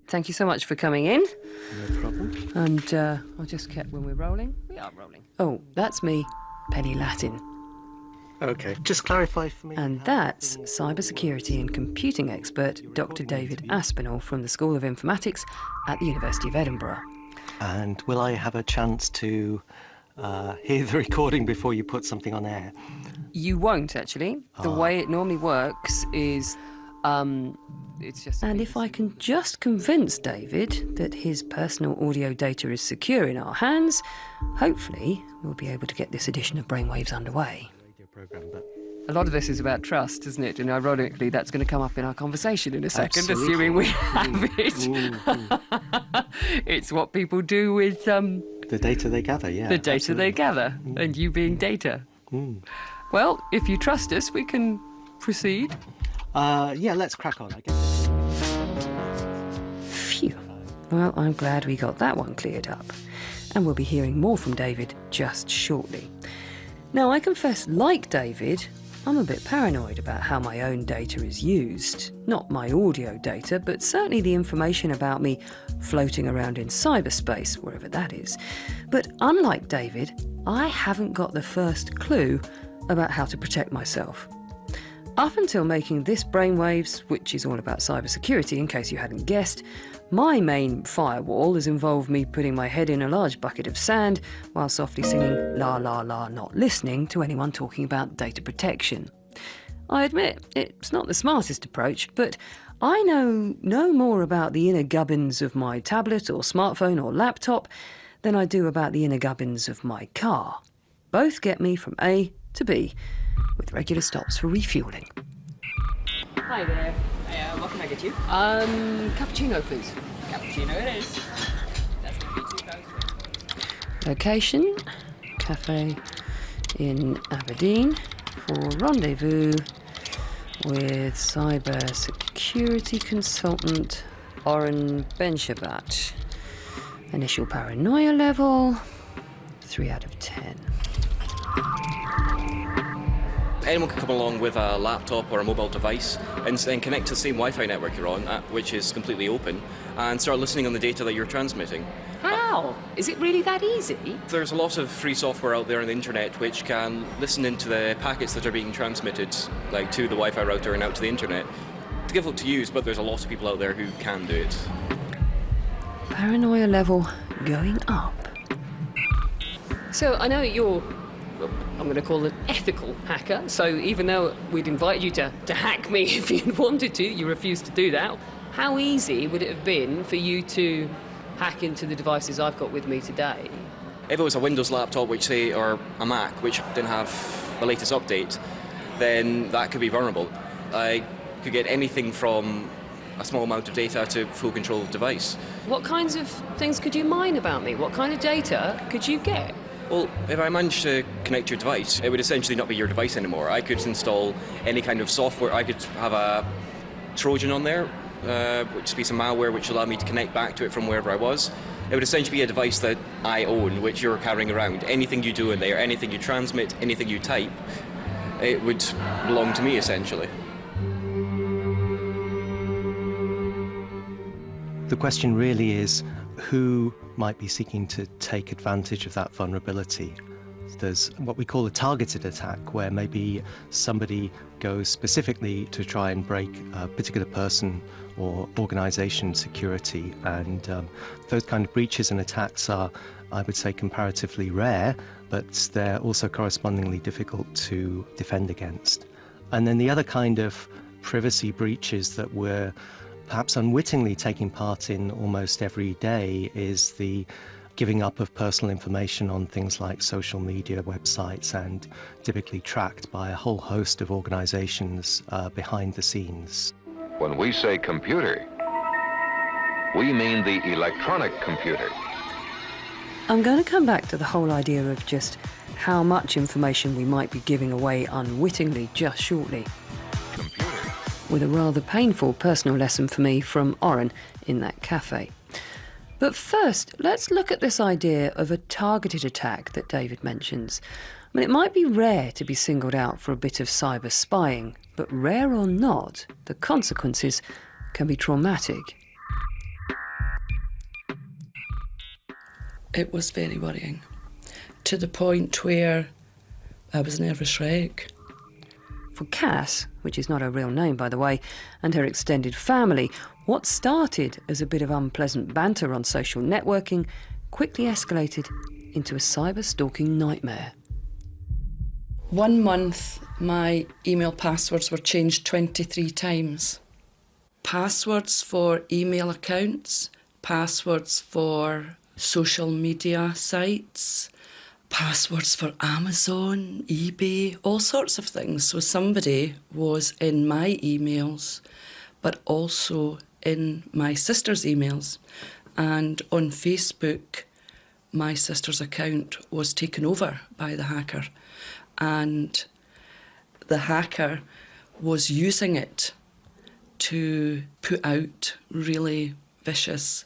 Thank you so much for coming in. No problem. And I'll just check when we're rolling. We are rolling. Oh, that's me, Penny Latin. Okay, just clarify for me. And that's cybersecurity and computing expert Dr. David Aspinall from the School of Informatics at the University of Edinburgh. And will I have a chance to hear the recording before you put something on air? You won't, actually. The way it normally works is... it's just... And if I can just convince David that his personal audio data is secure in our hands, hopefully we'll be able to get this edition of Brainwaves underway. Program, but... A lot of this is about trust, isn't it? And ironically, that's going to come up in our conversation in a second, Absolutely. assuming we have it. It's what people do with... the data they gather, yeah. The data absolutely. they gather, and you being data. Well, if you trust us, we can proceed. Yeah, let's crack on, I guess. Phew. Well, I'm glad we got that one cleared up. And we'll be hearing more from David just shortly. Now, I confess, like David, I'm a bit paranoid about how my own data is used. Not my audio data, but certainly the information about me floating around in cyberspace, wherever that is. But unlike David, I haven't got the first clue about how to protect myself. Up until making this Brainwaves, which is all about cybersecurity, in case you hadn't guessed, my main firewall has involved me putting my head in a large bucket of sand while softly singing la la la, not listening to anyone talking about data protection. I admit, it's not the smartest approach, but I know no more about the inner gubbins of my tablet or smartphone or laptop than I do about the inner gubbins of my car. Both get me from A to B, with regular stops for refuelling. Hi there. What can I get you? Cappuccino, please. Cappuccino it is. That's going to be £2. Location, cafe in Aberdeen for rendezvous with cyber security consultant Oren Benshabat. Initial paranoia level, 3 out of 10. Anyone can come along with a laptop or a mobile device and then connect to the same Wi-Fi network you're on, which is completely open, and start listening on the data that you're transmitting. How? Is it really that easy? There's a lot of free software out there on the internet which can listen into the packets that are being transmitted, like to the Wi-Fi router and out to the internet. It's difficult to use, but there's a lot of people out there who can do it. Paranoia level going up. So I know you're, well, I'm going to call it ethical hacker. So even though we'd invited you to hack me if you'd wanted to, you refused to do that. How easy would it have been for you to hack into the devices I've got with me today? If it was a Windows laptop, or a Mac, which didn't have the latest update, then that could be vulnerable. I could get anything from a small amount of data to full control of the device. What kinds of things could you mine about me? What kind of data could you get? Well, if I managed to connect your device, it would essentially not be your device anymore. I could install any kind of software. I could have a Trojan on there, which is a piece of malware which allowed me to connect back to it from wherever I was. It would essentially be a device that I own, which you're carrying around. Anything you do in there, anything you transmit, anything you type, it would belong to me, essentially. The question really is, who might be seeking to take advantage of that vulnerability? There's what we call a targeted attack, where maybe somebody goes specifically to try and break a particular person or organization security, and those kind of breaches and attacks are, I would say, comparatively rare, but they're also correspondingly difficult to defend against. And then the other kind of privacy breaches that we're perhaps unwittingly taking part in almost every day is the giving up of personal information on things like social media websites, and typically tracked by a whole host of organizations behind the scenes. When we say computer, we mean the electronic computer. I'm going to come back to the whole idea of just how much information we might be giving away unwittingly just shortly, with a rather painful personal lesson for me from Oren in that cafe. But first, let's look at this idea of a targeted attack that David mentions. I mean, it might be rare to be singled out for a bit of cyber spying, but rare or not, the consequences can be traumatic. It was very worrying, to the point where I was a nervous wreck. For Cass, which is not her real name by the way, and her extended family, what started as a bit of unpleasant banter on social networking quickly escalated into a cyber stalking nightmare. 1 month, my email passwords were changed 23 times. Passwords for email accounts, passwords for social media sites, passwords for Amazon, eBay, all sorts of things. So somebody was in my emails, but also in my sister's emails. And on Facebook, my sister's account was taken over by the hacker. And the hacker was using it to put out really vicious,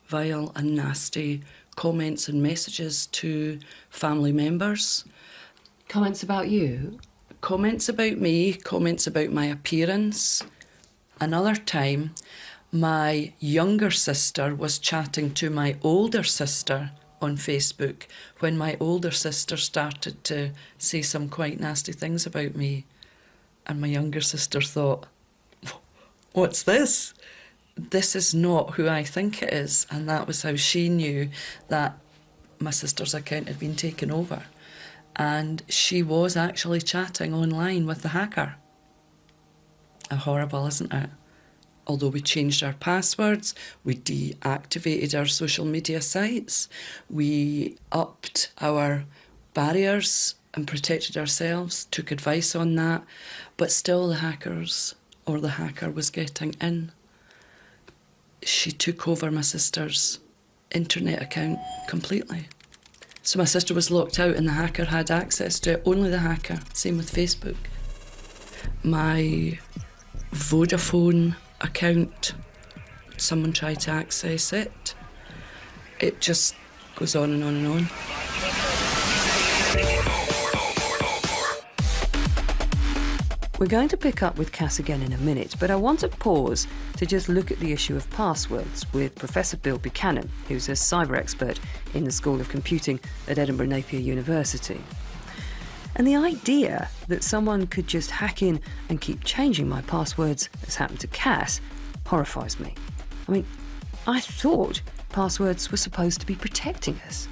vile and nasty comments and messages to family members. Comments about you? Comments about me, comments about my appearance. Another time, my younger sister was chatting to my older sister on Facebook when my older sister started to say some quite nasty things about me. And my younger sister thought, what's this? This is not who I think it is. And that was how she knew that my sister's account had been taken over. And she was actually chatting online with the hacker. Horrible, isn't it? Although we changed our passwords, we deactivated our social media sites, we upped our barriers and protected ourselves, took advice on that, but still the hackers or the hacker was getting in. She took over my sister's internet account completely. So my sister was locked out and the hacker had access to it, only the hacker, same with Facebook. My Vodafone account, someone tried to access it. It just goes on and on and on. We're going to pick up with Cass again in a minute, but I want to pause to just look at the issue of passwords with Professor Bill Buchanan, who's a cyber expert in the School of Computing at Edinburgh Napier University. And the idea that someone could just hack in and keep changing my passwords, as happened to Cass, horrifies me. I mean, I thought passwords were supposed to be protecting us.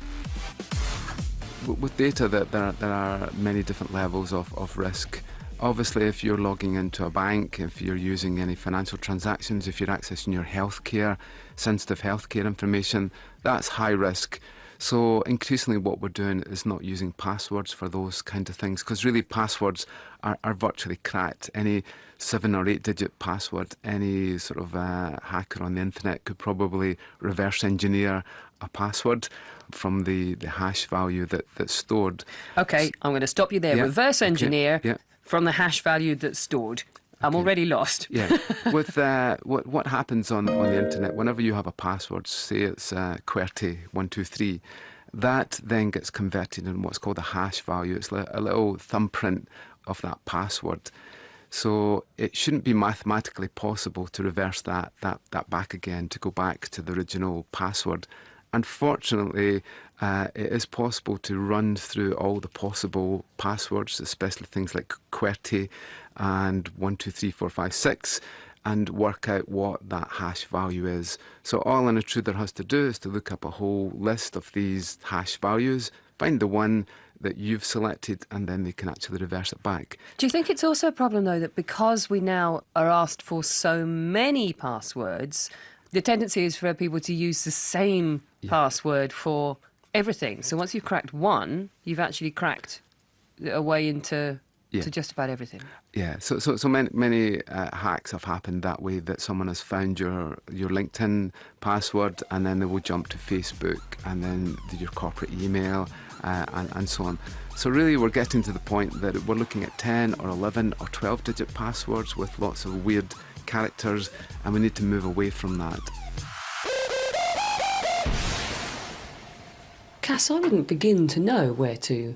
With data, there are many different levels of risk. Obviously, if you're logging into a bank, if you're using any financial transactions, if you're accessing your healthcare, sensitive healthcare information, that's high risk. So increasingly what we're doing is not using passwords for those kind of things, because really passwords are virtually cracked. Any 7 or 8 digit password, any sort of hacker on the internet could probably reverse engineer a password from the hash value that's stored. OK, I'm going to stop you there. Yeah, Reverse engineer yeah. from the hash value that's stored. I'm already lost. Yeah. With what happens on the internet, whenever you have a password, say it's QWERTY123, that then gets converted in what's called a hash value. It's a little thumbprint of that password. So it shouldn't be mathematically possible to reverse that back again, to go back to the original password. Unfortunately, it is possible to run through all the possible passwords, especially things like QWERTY and 123456, and work out what that hash value is. So all an intruder has to do is to look up a whole list of these hash values, find the one that you've selected, and then they can actually reverse it back. Do you think it's also a problem, though, that because we now are asked for so many passwords, the tendency is for people to use the same password for everything? So once you've cracked one, you've actually cracked a way into to just about everything. Yeah, so many hacks have happened that way, that someone has found your LinkedIn password and then they will jump to Facebook and then your corporate email and so on. So really we're getting to the point that we're looking at 10 or 11 or 12 digit passwords with lots of weird characters, and we need to move away from that. Cass, I wouldn't begin to know where to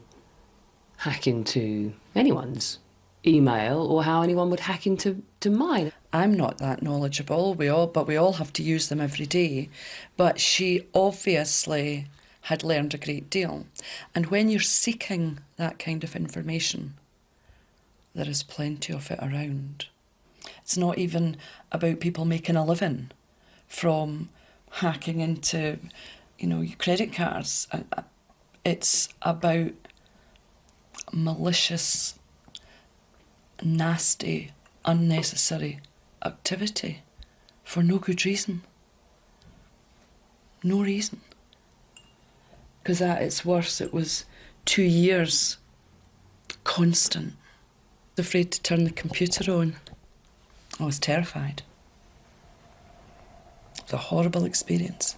hack into anyone's email or how anyone would hack into mine. I'm not that knowledgeable, but we all have to use them every day. But she obviously had learned a great deal. And when you're seeking that kind of information, there is plenty of it around. It's not even about people making a living from hacking into, your credit cards. It's about malicious, nasty, unnecessary activity for no good reason. No reason. Because at its worst, it was 2 years constant. Afraid to turn the computer on. I was terrified. It was a horrible experience.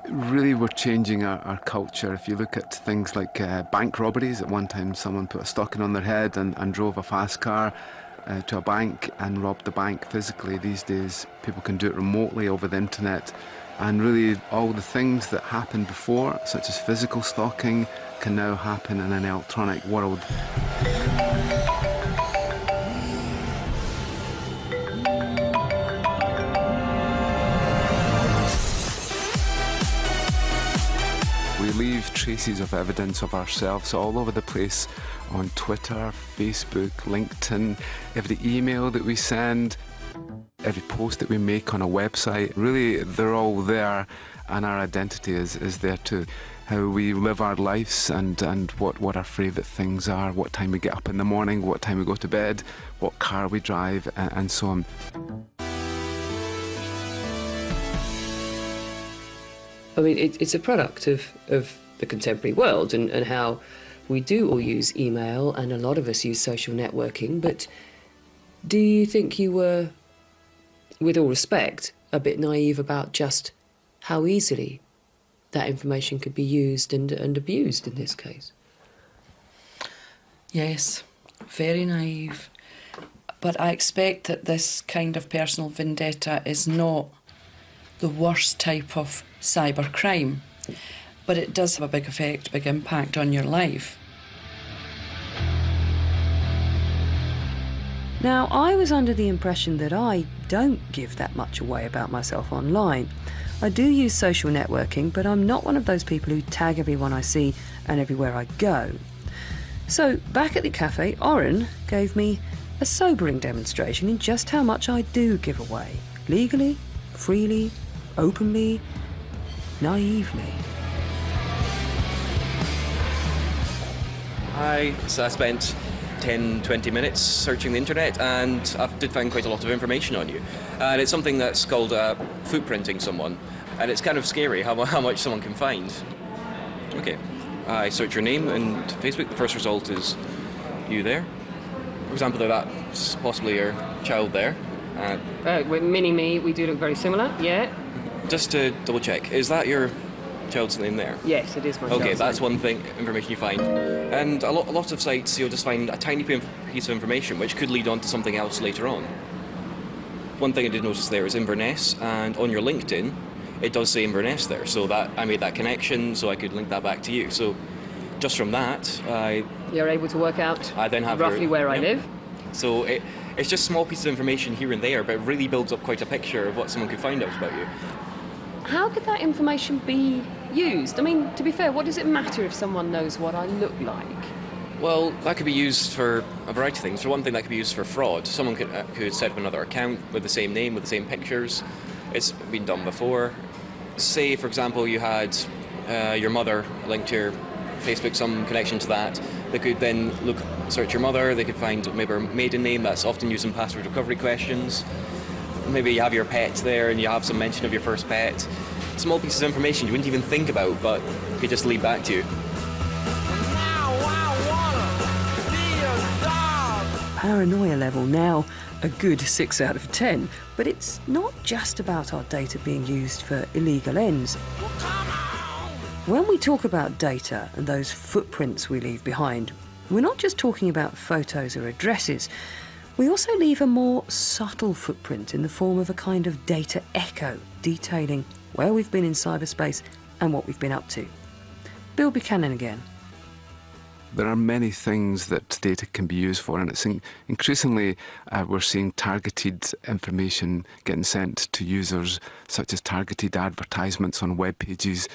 Really, we're changing our culture. If you look at things like bank robberies, at one time someone put a stocking on their head and drove a fast car to a bank and robbed the bank physically. These days, people can do it remotely over the internet. And really, all the things that happened before, such as physical stalking, can now happen in an electronic world. We leave traces of evidence of ourselves all over the place on Twitter, Facebook, LinkedIn, every email that we send, every post that we make on a website. Really, they're all there, and our identity is there too. How we live our lives and what our favourite things are, what time we get up in the morning, what time we go to bed, what car we drive, and so on. I mean, it's a product of the contemporary world and how we do all use email, and a lot of us use social networking. But do you think you were, with all respect, a bit naive about just how easily that information could be used and abused in this case? Yes, very naive. But I expect that this kind of personal vendetta is not the worst type of cybercrime, but it does have a big effect, big impact on your life. Now, I was under the impression that I don't give that much away about myself online. I do use social networking, but I'm not one of those people who tag everyone I see and everywhere I go. So, back at the cafe, Oren gave me a sobering demonstration in just how much I do give away. Legally, freely, openly, naively. I spent 10-20 minutes searching the internet, and I did find quite a lot of information on you. And it's something that's called footprinting someone, and it's kind of scary how much someone can find. Okay, I search your name and Facebook. The first result is you there. For example, that's possibly your child there. With mini-me, we do look very similar, yeah. Just to double check, is that your child's name there? Yes, it is my Okay, child's that's name. one thing, information you find. And a lot of sites, you'll just find a tiny piece of information which could lead on to something else later on. One thing I did notice there is Inverness, and on your LinkedIn, it does say Inverness there, so that I made that connection, so I could link that back to you. So just from that, You're able to work out I then have roughly where I yep. live. So it's just small pieces of information here and there, but it really builds up quite a picture of what someone could find out about you. How could that information be used? I mean, to be fair, what does it matter if someone knows what I look like? Well, that could be used for a variety of things. For one thing, that could be used for fraud. Someone could set up another account with the same name, with the same pictures. It's been done before. Say, for example, you had your mother linked to your Facebook, some connection to that. They could then search your mother. They could find maybe her maiden name. That's often used in password recovery questions. Maybe you have your pet there and you have some mention of your first pet. Small pieces of information you wouldn't even think about, but could just lead back to you. Paranoia level now a good 6 out of 10, but it's not just about our data being used for illegal ends. When we talk about data and those footprints we leave behind, we're not just talking about photos or addresses. We also leave a more subtle footprint in the form of a kind of data echo, detailing where we've been in cyberspace and what we've been up to. Bill Buchanan again. There are many things that data can be used for, and it's increasingly we're seeing targeted information getting sent to users, such as targeted advertisements on web pages.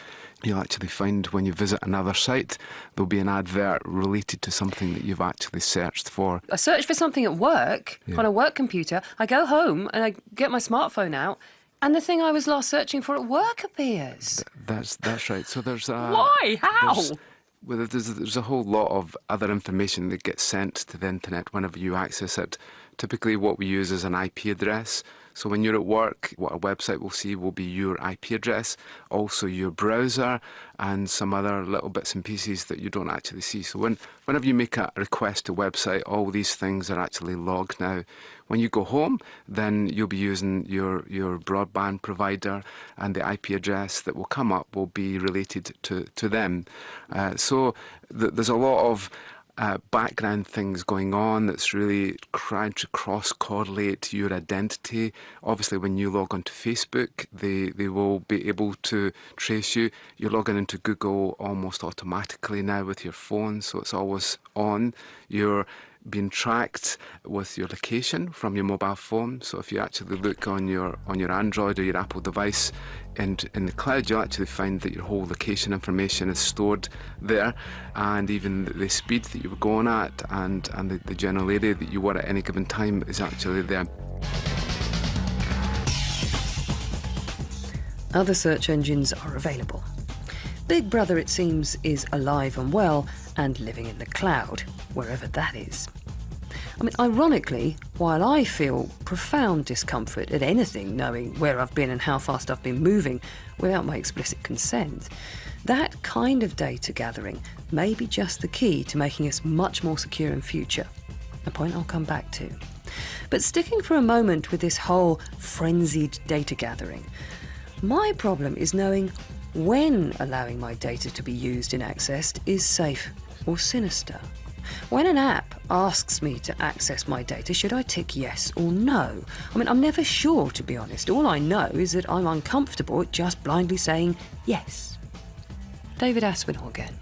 you'll actually find when you visit another site, there'll be an advert related to something that you've actually searched for. I search for something at work, Yeah. on a work computer. I go home and I get my smartphone out, and the thing I was last searching for at work appears. That's right. So there's Why? How? There's a whole lot of other information that gets sent to the internet whenever you access it. Typically what we use is an IP address. So when you're at work, what a website will see will be your IP address, also your browser, and some other little bits and pieces that you don't actually see. So whenever you make a request to a website, all these things are actually logged now. When you go home, then you'll be using your broadband provider, and the IP address that will come up will be related to them. So there's a lot of background things going on that's really trying to cross-correlate your identity. Obviously, when you log onto Facebook, they will be able to trace you. You're logging into Google almost automatically now with your phone, so it's always on. You're being tracked with your location from your mobile phone. So if you actually look on your Android or your Apple device in the cloud, you'll actually find that your whole location information is stored there, and even the speed that you were going at and the general area that you were at any given time is actually there. Other search engines are available. Big Brother, it seems, is alive and well and living in the cloud, wherever that is. I mean, ironically, while I feel profound discomfort at anything knowing where I've been and how fast I've been moving without my explicit consent, that kind of data gathering may be just the key to making us much more secure in future, a point I'll come back to. But sticking for a moment with this whole frenzied data gathering, my problem is knowing when allowing my data to be used and accessed is safe or sinister. When an app asks me to access my data, should I tick yes or no? I mean, I'm never sure, to be honest. All I know is that I'm uncomfortable at just blindly saying yes. David Aspinall again.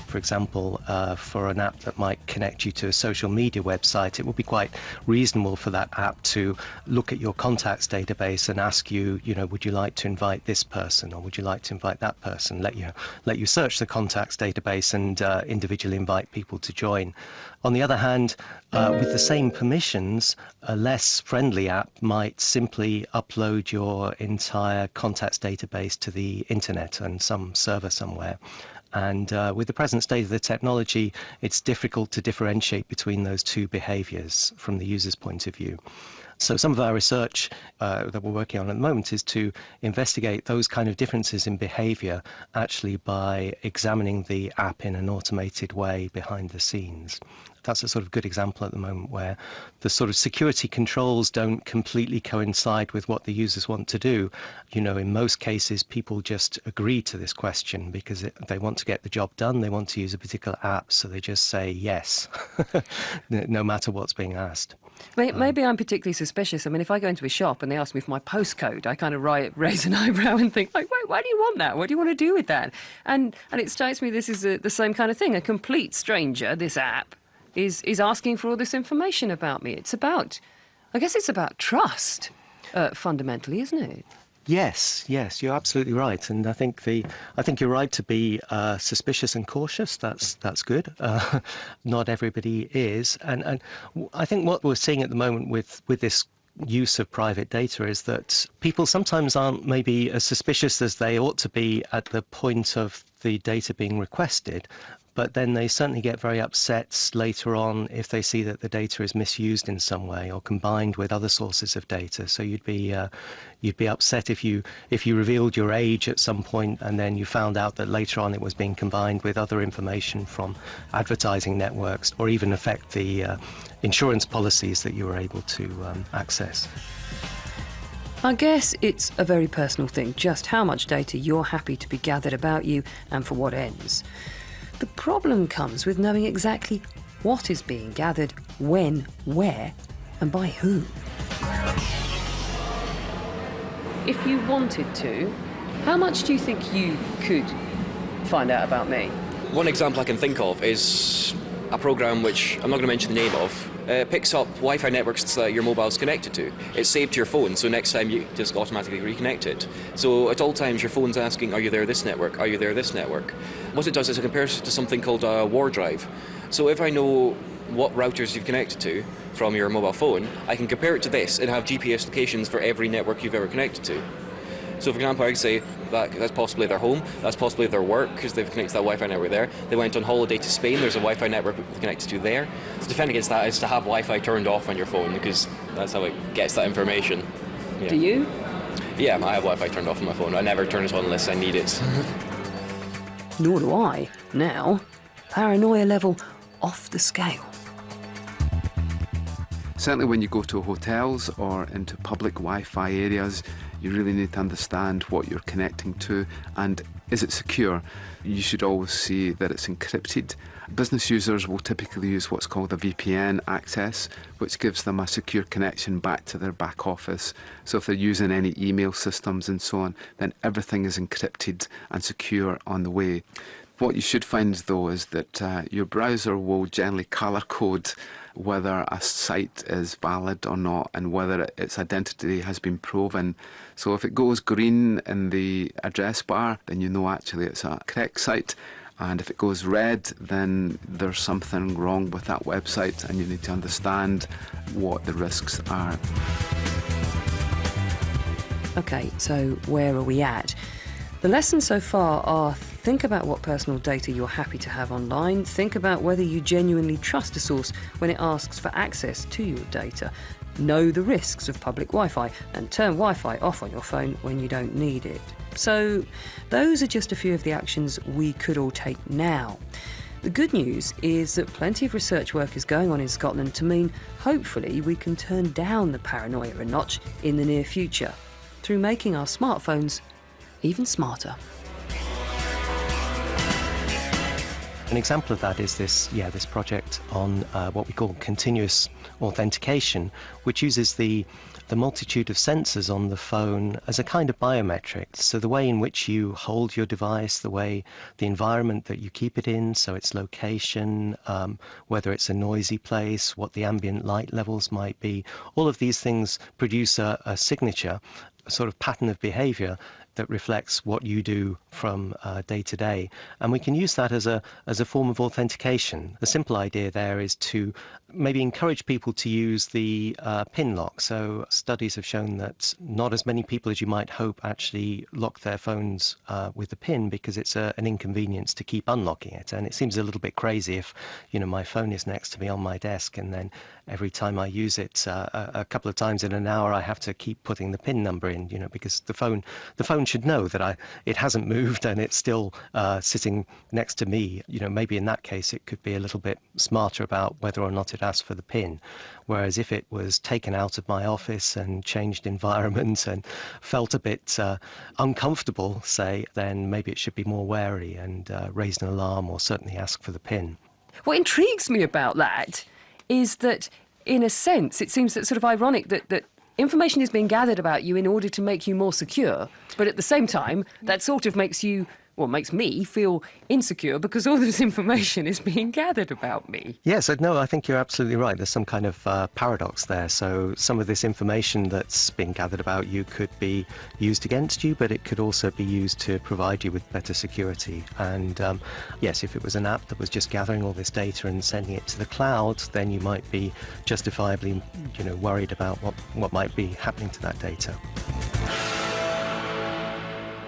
For example, for an app that might connect you to a social media website, it would be quite reasonable for that app to look at your contacts database and ask you, would you like to invite this person, or would you like to invite that person? Let you search the contacts database and individually invite people to join. On the other hand, with the same permissions, a less friendly app might simply upload your entire contacts database to the internet and some server somewhere. And with the present state of the technology, it's difficult to differentiate between those two behaviors from the user's point of view. So some of our research that we're working on at the moment is to investigate those kind of differences in behavior actually by examining the app in an automated way behind the scenes. That's a sort of good example at the moment where the sort of security controls don't completely coincide with what the users want to do. In most cases, people just agree to this question because they want to get the job done. They want to use a particular app, so they just say yes, no matter what's being asked. Maybe I'm particularly suspicious. I mean, if I go into a shop and they ask me for my postcode, I kind of raise an eyebrow and think, wait, why do you want that? What do you want to do with that? And it strikes me this is the same kind of thing. A complete stranger, this app, is asking for all this information about me. I guess it's about trust, fundamentally, isn't it? Yes, you're absolutely right, and I think you're right to be suspicious and cautious. That's good. Not everybody is, and I think what we're seeing at the moment with this use of private data is that people sometimes aren't maybe as suspicious as they ought to be at the point of the data being requested. But then they certainly get very upset later on if they see that the data is misused in some way or combined with other sources of data. So you'd be upset if you revealed your age at some point and then you found out that later on it was being combined with other information from advertising networks, or even affect the insurance policies that you were able to access. I guess it's a very personal thing, just how much data you're happy to be gathered about you and for what ends. The problem comes with knowing exactly what is being gathered, when, where, and by whom. If you wanted to, how much do you think you could find out about me? One example I can think of is a program which I'm not going to mention the name of, It picks up Wi-Fi networks that your mobile's connected to. It's saved to your phone, so next time you just automatically reconnect it. So at all times your phone's asking, are you there this network? Are you there this network? What it does is it compares to something called a war drive. So if I know what routers you've connected to from your mobile phone, I can compare it to this and have GPS locations for every network you've ever connected to. So for example, I could say that's possibly their home, that's possibly their work, because they've connected to that Wi-Fi network there. They went on holiday to Spain, there's a Wi-Fi network connected to there. So to defend against that is to have Wi-Fi turned off on your phone, because that's how it gets that information. Yeah. Do you? Yeah, I have Wi-Fi turned off on my phone. I never turn it on unless I need it. Nor do I. Now, paranoia level off the scale. Certainly when you go to hotels or into public Wi-Fi areas, you really need to understand what you're connecting to and is it secure. You should always see that it's encrypted. Business users will typically use what's called a VPN access, which gives them a secure connection back to their back office. So if they're using any email systems and so on, then everything is encrypted and secure on the way. What you should find, though, is that your browser will generally colour code whether a site is valid or not and whether its identity has been proven. So if it goes green in the address bar, then you know actually it's a correct site. And if it goes red, then there's something wrong with that website and you need to understand what the risks are. Okay, so where are we at? The lessons so far are: think about what personal data you're happy to have online, think about whether you genuinely trust a source when it asks for access to your data, know the risks of public Wi-Fi, and turn Wi-Fi off on your phone when you don't need it. So those are just a few of the actions we could all take now. The good news is that plenty of research work is going on in Scotland to mean hopefully we can turn down the paranoia a notch in the near future through making our smartphones even smarter. An example of that is this project on what we call continuous authentication, which uses the multitude of sensors on the phone as a kind of biometric. So the way in which you hold your device, the environment that you keep it in, so its location, whether it's a noisy place, what the ambient light levels might be, all of these things produce a signature, a sort of pattern of behavior that reflects what you do from day to day. And we can use that as a form of authentication. The simple idea there is to maybe encourage people to use the PIN lock. So studies have shown that not as many people as you might hope actually lock their phones with the PIN because it's an inconvenience to keep unlocking it. And it seems a little bit crazy if, my phone is next to me on my desk and then every time I use it a couple of times in an hour I have to keep putting the PIN number in, because the phone should know that it hasn't moved and it's still sitting next to me. Maybe in that case it could be a little bit smarter about whether or not it asks for the PIN. Whereas if it was taken out of my office and changed environment and felt a bit uncomfortable, say, then maybe it should be more wary and raise an alarm or certainly ask for the PIN. What intrigues me about that is that, in a sense, it seems that sort of ironic that information is being gathered about you in order to make you more secure, but at the same time, that sort of makes me feel insecure because all this information is being gathered about me. Yes, no, I think you're absolutely right. There's some kind of paradox there. So some of this information that's being gathered about you could be used against you, but it could also be used to provide you with better security. And yes, if it was an app that was just gathering all this data and sending it to the cloud, then you might be justifiably, worried about what might be happening to that data.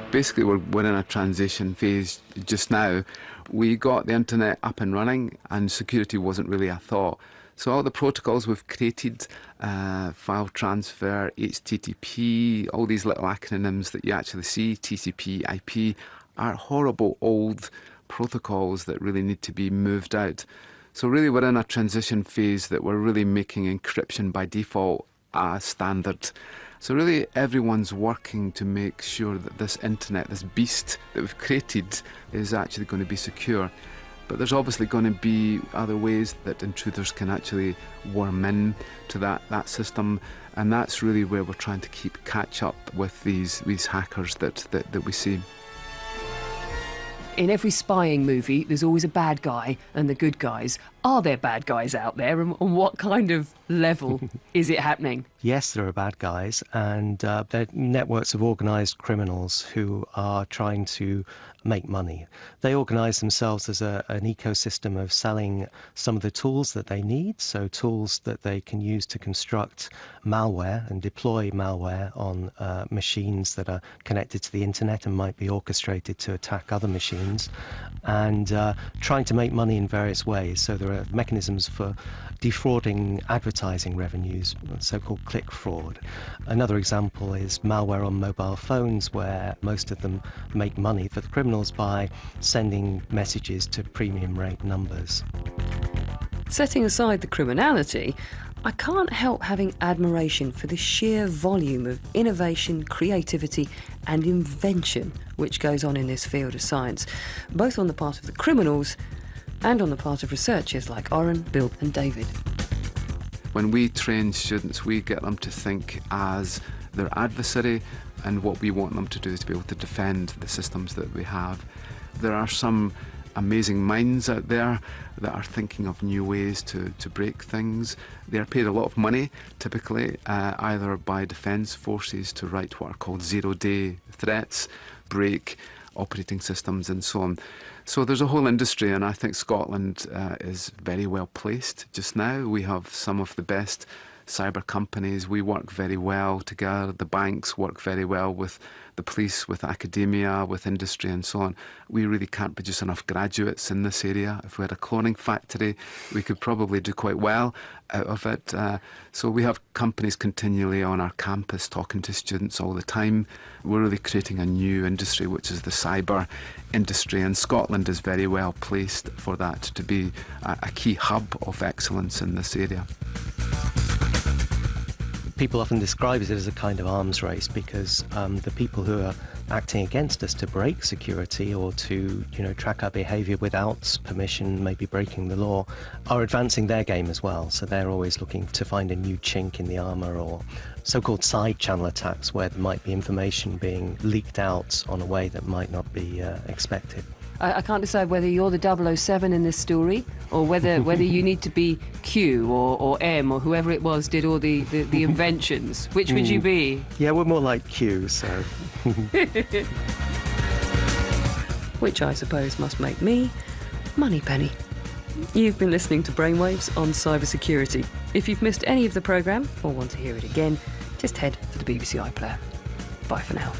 Basically, we're in a transition phase just now. We got the internet up and running and security wasn't really a thought. So all the protocols we've created, file transfer, HTTP, all these little acronyms that you actually see, TCP, IP, are horrible old protocols that really need to be moved out. So really we're in a transition phase that we're really making encryption by default a standard. So really everyone's working to make sure that this internet, this beast that we've created, is actually going to be secure. But there's obviously going to be other ways that intruders can actually worm in to that system, and that's really where we're trying to catch up with these hackers that we see. In every spying movie, there's always a bad guy and the good guys Are there bad guys out there, and on what kind of level is it happening? Yes, there are bad guys, and they're networks of organised criminals who are trying to make money. They organise themselves as an ecosystem of selling some of the tools that they need, so tools that they can use to construct malware and deploy malware on machines that are connected to the internet and might be orchestrated to attack other machines, and trying to make money in various ways. So there are mechanisms for defrauding advertising revenues, so-called click fraud. Another example is malware on mobile phones, where most of them make money for the criminals by sending messages to premium rate numbers. Setting aside the criminality, I can't help having admiration for the sheer volume of innovation, creativity and invention which goes on in this field of science, both on the part of the criminals and on the part of researchers like Oren, Bill and David. When we train students, we get them to think as their adversary, and what we want them to do is to be able to defend the systems that we have. There are some amazing minds out there that are thinking of new ways to break things. They are paid a lot of money, typically, either by defence forces to write what are called zero-day threats, break operating systems and so on. So there's a whole industry, and I think Scotland is very well placed just now. We have some of the best cyber companies. We work very well together. The banks work very well with the police, with academia, with industry and so on. We really can't produce enough graduates in this area. If we had a cloning factory, we could probably do quite well out of it. So we have companies continually on our campus talking to students all the time. We're really creating a new industry, which is the cyber industry, and Scotland is very well placed for that to be a key hub of excellence in this area. People often describe it as a kind of arms race because the people who are acting against us to break security or to track our behaviour without permission, maybe breaking the law, are advancing their game as well. So they're always looking to find a new chink in the armour, or so-called side channel attacks where there might be information being leaked out on a way that might not be expected. I can't decide whether you're the 007 in this story or whether you need to be Q or M or whoever it was did all the inventions. Which would you be? Yeah, we're more like Q, so... Which I suppose must make me Moneypenny. You've been listening to Brainwaves on cybersecurity. If you've missed any of the programme or want to hear it again, just head for the BBC iPlayer. Bye for now.